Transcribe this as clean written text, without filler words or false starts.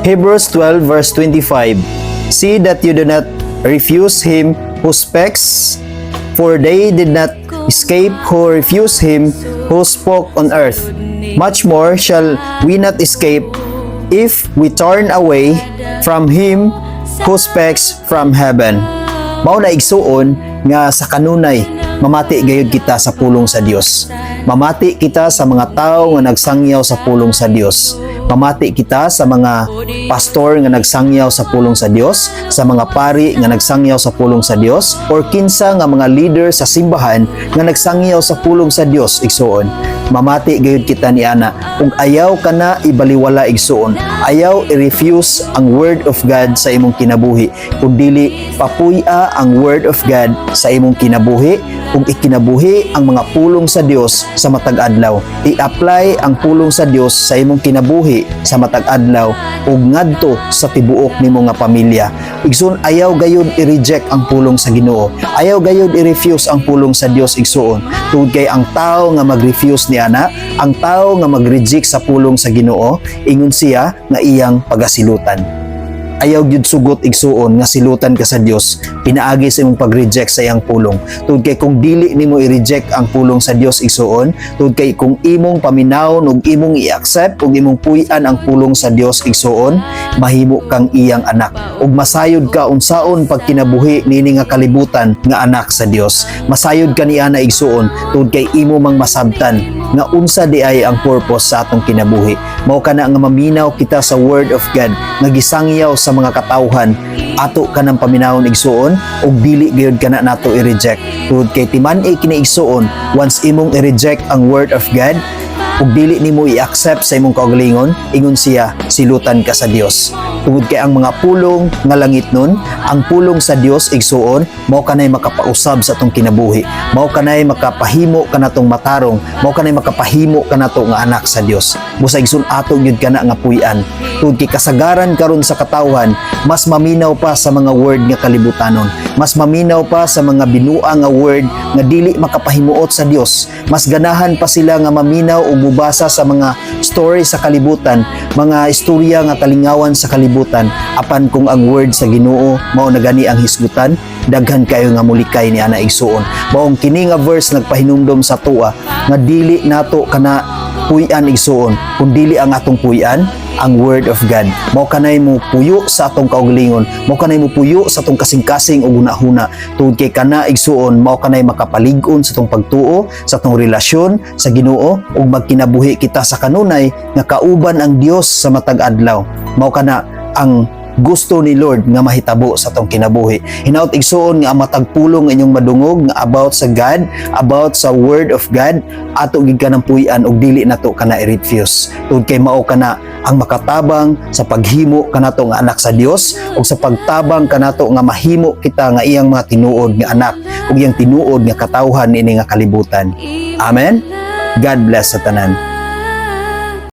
Hebrews 12 verse 25. See that you do not refuse him who speaks, for they did not escape who refused him who spoke on earth. Much more shall we not escape if we turn away from him who speaks from heaven. Mao na igsuon nga sa kanunay mamati gayud kita sa pulong sa Dios. Mamati kita sa mga tao nga nagsangyaw sa pulong sa Dios. Mamati kita sa mga pastor nga nagsangyaw sa pulong sa Dios, sa mga pari nga nagsangyaw sa pulong sa Dios, or kinsa nga mga leader sa simbahan nga nagsangyaw sa pulong sa Dios igsuon. Mamati gayud kita ni ana ug ayaw kana ibaliwala igsuon. Ayaw i-refuse ang word of God sa imong kinabuhi, kun dili papuy-a ang word of God sa imong kinabuhi ug ikinabuhi ang mga pulong sa Dios sa matag adlaw. I-apply ang pulong sa Dios sa imong kinabuhi sa matag adlaw ug ngadto sa tibuok nimo nga pamilya. Igsoon, ayaw gayud i-reject ang pulong sa Ginoo. Ayaw gayud i-refuse ang pulong sa Dios igsoon. Tungod kay ang tao nga mag-refuse ni ana, ang tao nga mag-reject sa pulong sa Ginoo, ingon siya nga iyang pagasilutan. Ayaw gyud sugot igsuon nga silutan ka sa Dios pinaagi sa imong pag-reject sa iyang pulong. Tungod kay kung dili nimo i-reject ang pulong sa Dios igsuon, tungod kay kung imong paminawon ug imong i-accept ug imong puy-an ang pulong sa Dios igsuon, mahimo kang iyang anak ug masayod ka unsaon pagkinabuhi nini nga kalibutan nga anak sa Dios. Masayod ka niya na igsuon tungod kay imo mang masabtan nga unsa di ay ang purpose sa atong kinabuhi. Mao kana nga maminaw kita sa word of God nga gisangyaw sa mga katawhan, ato ka ng paminahon igsuon ug dili gayud kana nato i-reject. Tungod kay timan-i kini igsuon, once imong i-reject ang word of God ug dili nimo i-accept sa imong kaugalingon, ingon siya silutan ka sa Dios. Tungod kay ang mga pulong nga langit nun, ang pulong sa Dios igsuon, mao kanay makapausab sa atong kinabuhi, mao kanay makapahimo kanatong matarong, mao kanay makapahimo kanato nga anak sa Dios. Busa igsoon ato gyud kana nga puy-an. Tungod kay kasagaran karon sa katawhan, mas maminaw pa sa mga word nga kalibutanon, mas maminaw pa sa mga binua nga word nga dili makapahimuot sa Dios. Mas ganahan pa sila nga maminaw o mubasa sa mga story sa kalibutan, mga istorya nga kalingawan sa kalibutan, apan kung ang word sa Ginoo mao na gani ang hisgutan, daghan kayo nga mulikay ni ana igsuon. Maong kini nga verse nagpahinumdom sa tuwa nga dili nato kana puy-an igsuon, kun dili ang atong puy-an ang word of God. Mao kanay mo puyo sa atong kaugalingon, mao kanay mo puyo sa atong kasing-kasing ug hunahuna. Tungod kay kana igsuon, mao kanay makapalig-on sa atong pagtuo, sa atong relasyon sa Ginoo ug magkinabuhi kita sa kanunay nga kauban ang Dios sa matag adlaw. Mao kana ang gusto ni Lord nga mahitabo sa atong kinabuhi. Hinaut igsuon nga matagpulong inyong madungog nga about sa God, about sa word of God, ato gid kanang puy-an ug dili nato kana i-refuse. Tungod kay mao kana ang makatabang sa paghimo kanato nga anak sa Dios ug sa pagtabang kanato nga mahimo kita nga iyang mga tinuod nga anak ug iyang tinuod nga katawhan ini nga kalibutan. Amen. God bless sa tanan.